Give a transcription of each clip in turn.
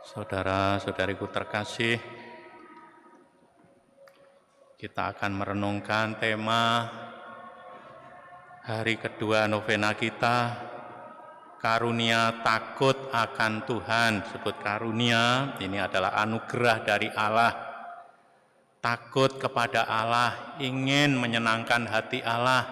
Saudara-saudariku terkasih, kita akan merenungkan tema hari kedua novena kita, karunia takut akan Tuhan. Sebut karunia, ini adalah anugerah dari Allah. Takut kepada Allah, ingin menyenangkan hati Allah,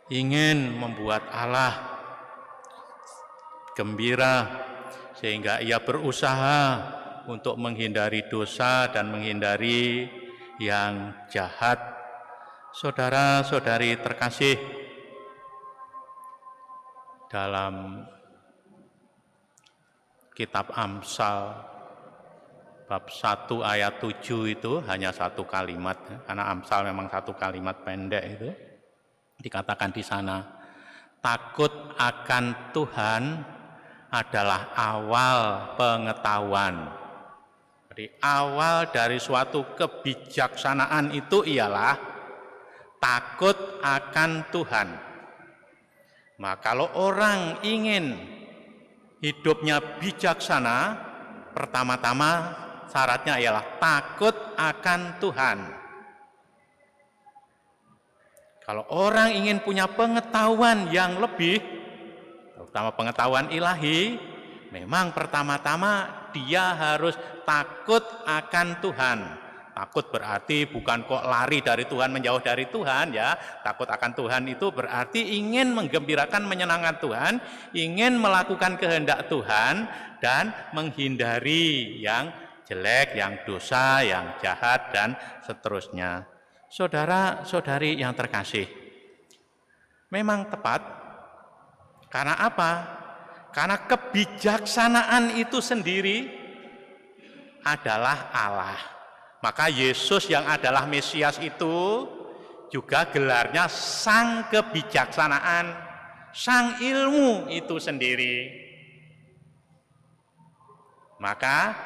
ingin membuat Allah gembira, sehingga ia berusaha untuk menghindari dosa dan menghindari yang jahat. Saudara-saudari terkasih, dalam kitab Amsal bab 1 ayat 7 itu hanya satu kalimat, karena Amsal memang satu kalimat pendek itu. Dikatakan di sana, takut akan Tuhan adalah awal pengetahuan. Jadi awal dari suatu kebijaksanaan itu ialah takut akan Tuhan. Maka kalau orang ingin hidupnya bijaksana, pertama-tama syaratnya ialah takut akan Tuhan. Kalau orang ingin punya pengetahuan yang lebih, terutama pengetahuan ilahi, memang pertama-tama dia harus takut akan Tuhan. Takut berarti bukan kok lari dari Tuhan, menjauh dari Tuhan ya. Takut akan Tuhan itu berarti ingin menggembirakan, menyenangkan Tuhan, ingin melakukan kehendak Tuhan, dan menghindari yang jelek, yang dosa, yang jahat, dan seterusnya. Saudara-saudari yang terkasih, memang tepat. Karena apa? Karena kebijaksanaan itu sendiri adalah Allah. Maka Yesus yang adalah Mesias itu juga gelarnya Sang Kebijaksanaan, Sang Ilmu itu sendiri. Maka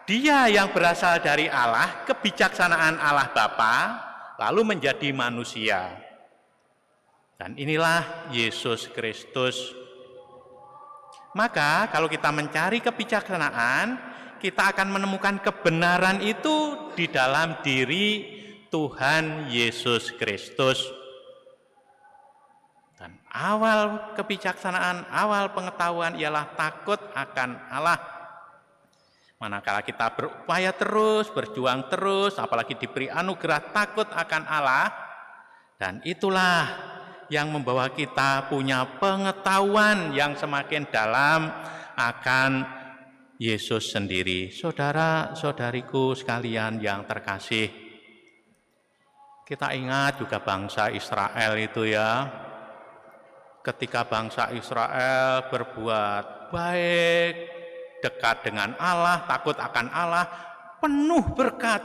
dia yang berasal dari Allah, kebijaksanaan Allah Bapa, lalu menjadi manusia. Dan inilah Yesus Kristus. Maka kalau kita mencari kebijaksanaan, kita akan menemukan kebenaran itu di dalam diri Tuhan Yesus Kristus. Dan awal kebijaksanaan, awal pengetahuan ialah takut akan Allah. Manakala kita berupaya terus, berjuang terus, apalagi diberi anugerah takut akan Allah, dan itulah yang membawa kita punya pengetahuan yang semakin dalam akan Yesus sendiri. Saudara-saudariku sekalian yang terkasih, kita ingat juga bangsa Israel itu ya. Ketika bangsa Israel berbuat baik, dekat dengan Allah, takut akan Allah, penuh berkat.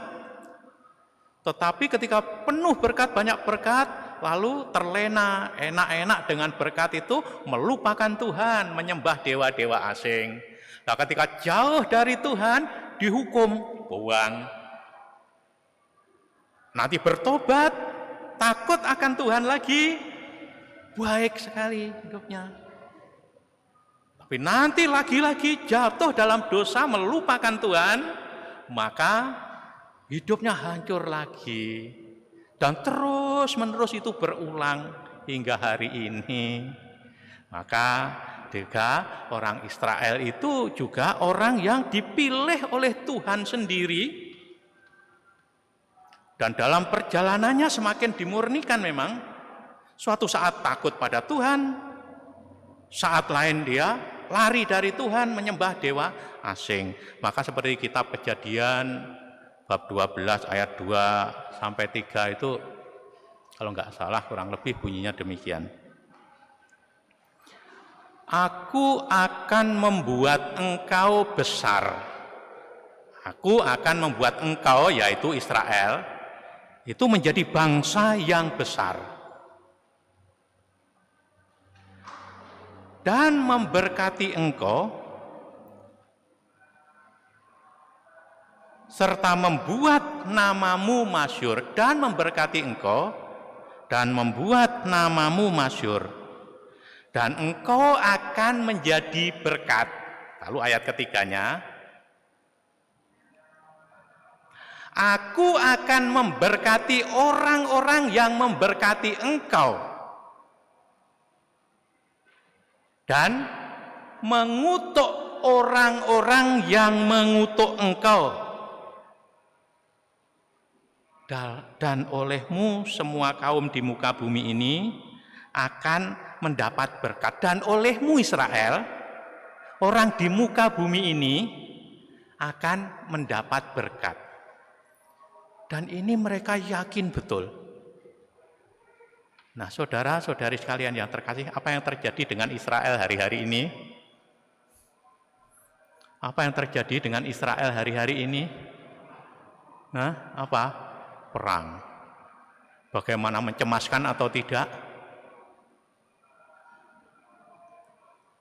Tetapi ketika penuh berkat, banyak berkat, lalu terlena, enak-enak dengan berkat itu, melupakan Tuhan, menyembah dewa-dewa asing. Nah, ketika jauh dari Tuhan, dihukum, buang. Nanti bertobat, takut akan Tuhan lagi, baik sekali hidupnya. Tapi nanti lagi-lagi jatuh dalam dosa, melupakan Tuhan, maka hidupnya hancur lagi. Dan terus-menerus itu berulang hingga hari ini. Maka juga orang Israel itu juga orang yang dipilih oleh Tuhan sendiri. Dan dalam perjalanannya semakin dimurnikan memang. Suatu saat takut pada Tuhan, saat lain dia lari dari Tuhan, menyembah dewa asing. Maka seperti kitab Kejadian bab 12 ayat 2 sampai 3 itu, kalau enggak salah kurang lebih bunyinya demikian. Aku akan membuat engkau besar. Aku akan membuat engkau, yaitu Israel, itu menjadi bangsa yang besar. Dan memberkati engkau, serta membuat namamu masyhur, dan memberkati engkau, dan membuat namamu masyhur, dan engkau akan menjadi berkat. Lalu ayat ketiganya, Aku akan memberkati orang-orang yang memberkati engkau dan mengutuk orang-orang yang mengutuk engkau. Dan olehmu semua kaum di muka bumi ini akan mendapat berkat. Dan olehmu Israel, orang di muka bumi ini akan mendapat berkat. Dan ini mereka yakin betul. Nah, saudara-saudari sekalian yang terkasih, apa yang terjadi dengan Israel hari-hari ini? Apa yang terjadi dengan Israel hari-hari ini? Nah, apa? Perang. Bagaimana mencemaskan atau tidak?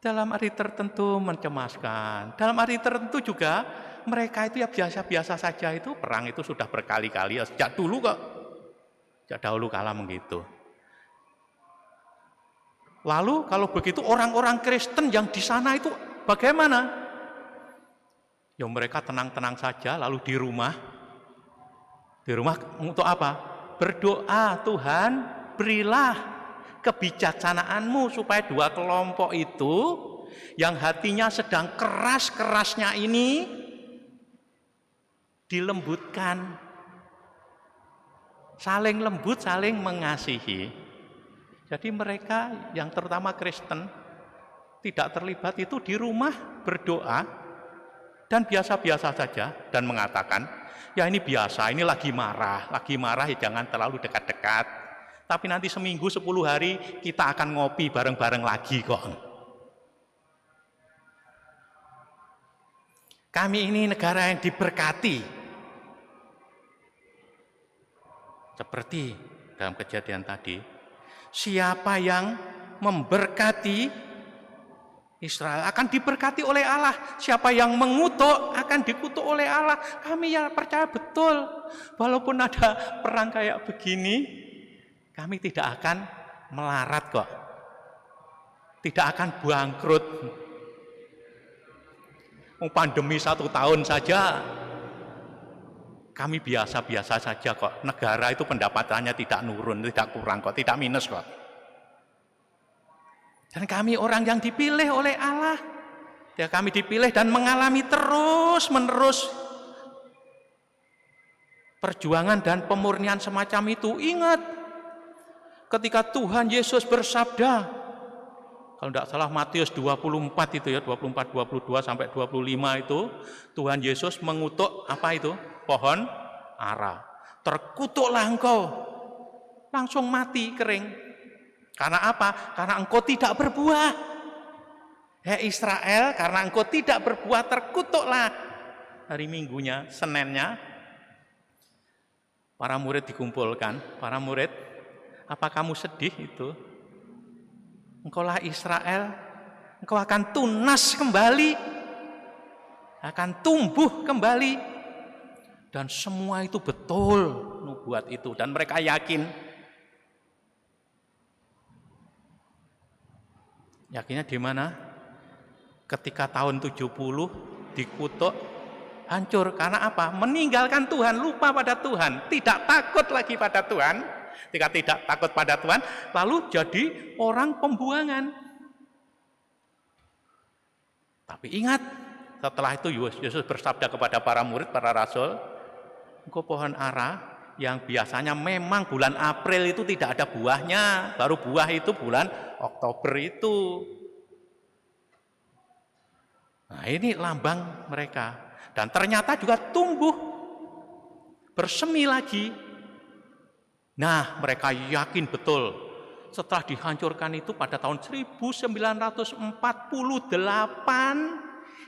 Dalam arti tertentu mencemaskan. Dalam arti tertentu juga mereka itu ya biasa-biasa saja, itu perang itu sudah berkali-kali sejak dulu kok. Sejak dahulu kala begitu. Lalu kalau begitu orang-orang Kristen yang di sana itu bagaimana? Ya mereka tenang-tenang saja, lalu di rumah untuk apa? Berdoa, Tuhan berilah kebijaksanaanmu supaya dua kelompok itu yang hatinya sedang keras-kerasnya ini dilembutkan, saling lembut, saling mengasihi. Jadi mereka yang terutama Kristen tidak terlibat itu di rumah berdoa dan biasa-biasa saja dan mengatakan, ya ini biasa, ini lagi marah ya jangan terlalu dekat-dekat. Tapi nanti seminggu 10 hari kita akan ngopi bareng-bareng lagi kok. Kami ini negara yang diberkati. Seperti dalam kejadian tadi, siapa yang memberkati Israel akan diberkati oleh Allah. Siapa yang mengutuk akan dikutuk oleh Allah. Kami ya percaya betul. Walaupun ada perang kayak begini, kami tidak akan melarat kok. Tidak akan bangkrut. Pandemi 1 tahun saja, kami biasa-biasa saja kok. Negara itu pendapatannya tidak nurun, tidak kurang kok, tidak minus kok. Dan kami orang yang dipilih oleh Allah. Ya, kami dipilih dan mengalami terus-menerus perjuangan dan pemurnian semacam itu. Ingat, ketika Tuhan Yesus bersabda, kalau tidak salah Matius 24 itu ya, 24, 22 sampai 25 itu, Tuhan Yesus mengutuk apa itu? Pohon ara. Terkutuklah engkau, langsung mati kering. Karena apa? Karena engkau tidak berbuah. Hei Israel, karena engkau tidak berbuah, terkutuklah. Hari Minggunya, Seninnya, para murid dikumpulkan. Para murid, apa kamu sedih itu? Engkaulah Israel, engkau akan tunas kembali, akan tumbuh kembali. Dan semua itu betul nubuat itu, dan mereka yakin. Yakinnya di mana? Ketika tahun 70 dikutuk, hancur. Karena apa? Meninggalkan Tuhan, lupa pada Tuhan, tidak takut lagi pada Tuhan. Ketika tidak takut pada Tuhan, lalu jadi orang pembuangan. Tapi ingat, setelah itu Yesus bersabda kepada para murid, para rasul, engkau pohon ara yang biasanya memang bulan April itu tidak ada buahnya, baru buah itu bulan Oktober itu. Nah, ini lambang mereka. Dan ternyata juga tumbuh, bersemi lagi. Nah, mereka yakin betul setelah dihancurkan itu pada tahun 1948,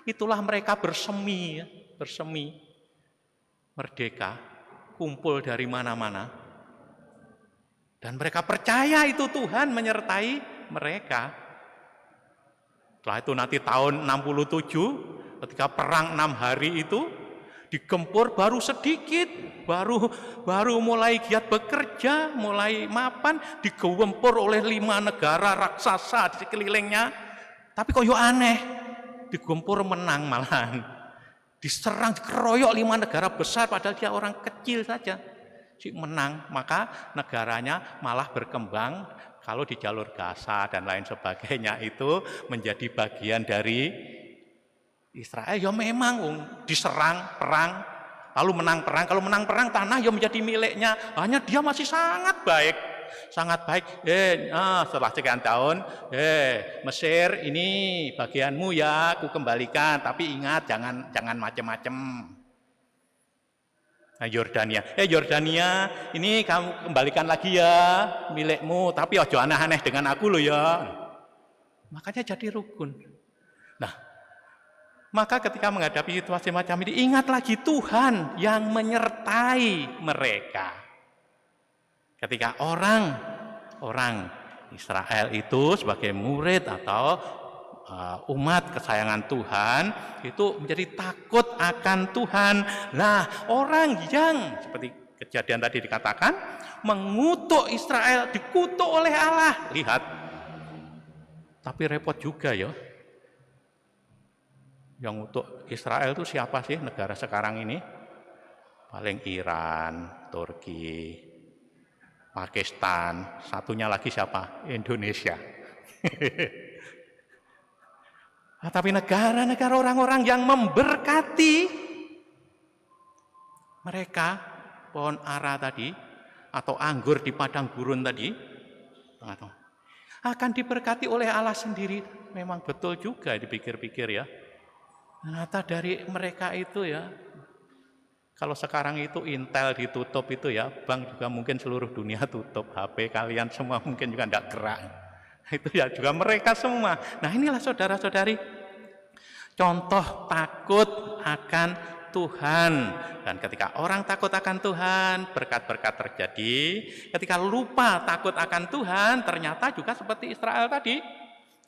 itulah mereka bersemi, merdeka, kumpul dari mana-mana. Dan mereka percaya itu Tuhan menyertai mereka. Setelah itu nanti tahun 67, ketika perang 6 hari itu, digempur baru sedikit, baru mulai giat bekerja, mulai mapan, digempur oleh 5 negara raksasa di sekelilingnya. Tapi kok yo aneh, digempur menang malahan. Diserang, dikeroyok 5 negara besar padahal dia orang kecil saja. Si menang, maka negaranya malah berkembang. Kalau di jalur Gaza dan lain sebagainya itu menjadi bagian dari Israel. Ya memang diserang, perang, lalu menang perang. Kalau menang perang, tanah ya menjadi miliknya. Hanya dia masih sangat baik. Sangat baik. Setelah sekian tahun, Mesir ini bagianmu ya, aku kembalikan. Tapi ingat jangan macem-macem. Nah, Yordania, ini kamu kembalikan lagi ya, milikmu. Tapi ojo aneh-aneh dengan aku loh ya. Makanya jadi rukun. Nah, maka ketika menghadapi situasi macam ini, ingat lagi Tuhan yang menyertai mereka. Ketika orang Israel itu sebagai murid atau umat kesayangan Tuhan itu menjadi takut akan Tuhan. Nah, orang yang seperti kejadian tadi dikatakan mengutuk Israel, dikutuk oleh Allah. Lihat, tapi repot juga ya. Yang untuk Israel itu siapa sih negara sekarang ini? Paling Iran, Turki, Pakistan, satunya lagi siapa? Indonesia. Tapi negara-negara orang-orang yang memberkati mereka, pohon ara tadi, atau anggur di padang gurun tadi, akan diberkati oleh Allah sendiri. Memang betul juga dipikir-pikir ya. Ternyata dari mereka itu ya, kalau sekarang itu Intel ditutup itu ya, bank juga mungkin seluruh dunia tutup, HP kalian semua mungkin juga tidak gerak. Itu ya juga mereka semua. Nah, inilah saudara-saudari, contoh takut akan Tuhan. Dan ketika orang takut akan Tuhan, berkat-berkat terjadi. Ketika lupa takut akan Tuhan, ternyata juga seperti Israel tadi,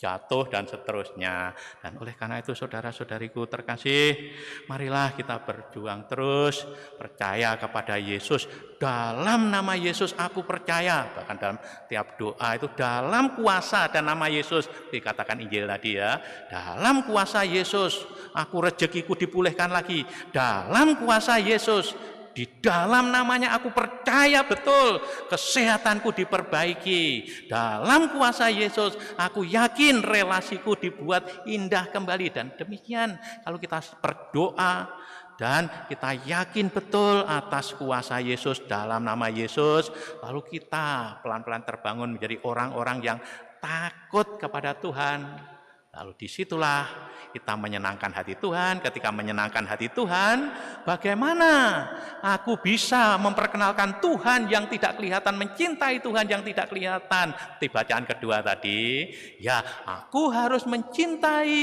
jatuh dan seterusnya. Dan oleh karena itu saudara-saudariku terkasih, marilah kita berjuang terus, percaya kepada Yesus. Dalam nama Yesus aku percaya. Bahkan dalam tiap doa itu dalam kuasa dan nama Yesus. Dikatakan Injil tadi ya, dalam kuasa Yesus aku rezekiku dipulihkan lagi. Dalam kuasa Yesus, di dalam namanya aku percaya betul kesehatanku diperbaiki. Dalam kuasa Yesus aku yakin relasiku dibuat indah kembali. Dan demikian kalau kita berdoa dan kita yakin betul atas kuasa Yesus dalam nama Yesus, lalu kita pelan-pelan terbangun menjadi orang-orang yang takut kepada Tuhan. Lalu disitulah kita menyenangkan hati Tuhan. Ketika menyenangkan hati Tuhan, bagaimana aku bisa memperkenalkan Tuhan yang tidak kelihatan, mencintai Tuhan yang tidak kelihatan. Di bacaan kedua tadi, ya aku harus mencintai,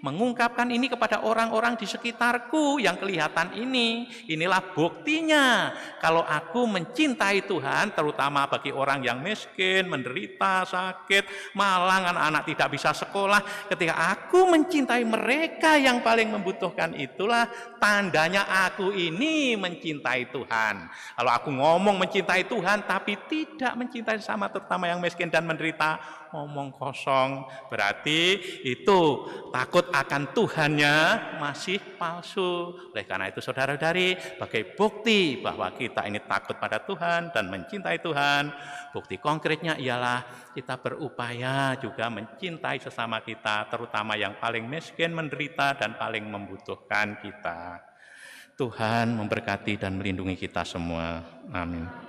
mengungkapkan ini kepada orang-orang di sekitarku yang kelihatan ini. Inilah buktinya kalau aku mencintai Tuhan, terutama bagi orang yang miskin, menderita, sakit, malang, anak-anak tidak bisa sekolah. Ketika aku mencintai mereka yang paling membutuhkan, itulah tandanya aku ini mencintai Tuhan. Kalau aku ngomong mencintai Tuhan tapi tidak mencintai sesama, terutama yang miskin dan menderita, ngomong kosong. Berarti itu takut akan Tuhannya masih palsu. Oleh karena itu saudara-saudari, sebagai bukti bahwa kita ini takut pada Tuhan dan mencintai Tuhan, bukti konkretnya ialah kita berupaya juga mencintai sesama kita, terutama yang paling miskin, menderita, dan paling membutuhkan kita. Tuhan memberkati dan melindungi kita semua. Amin.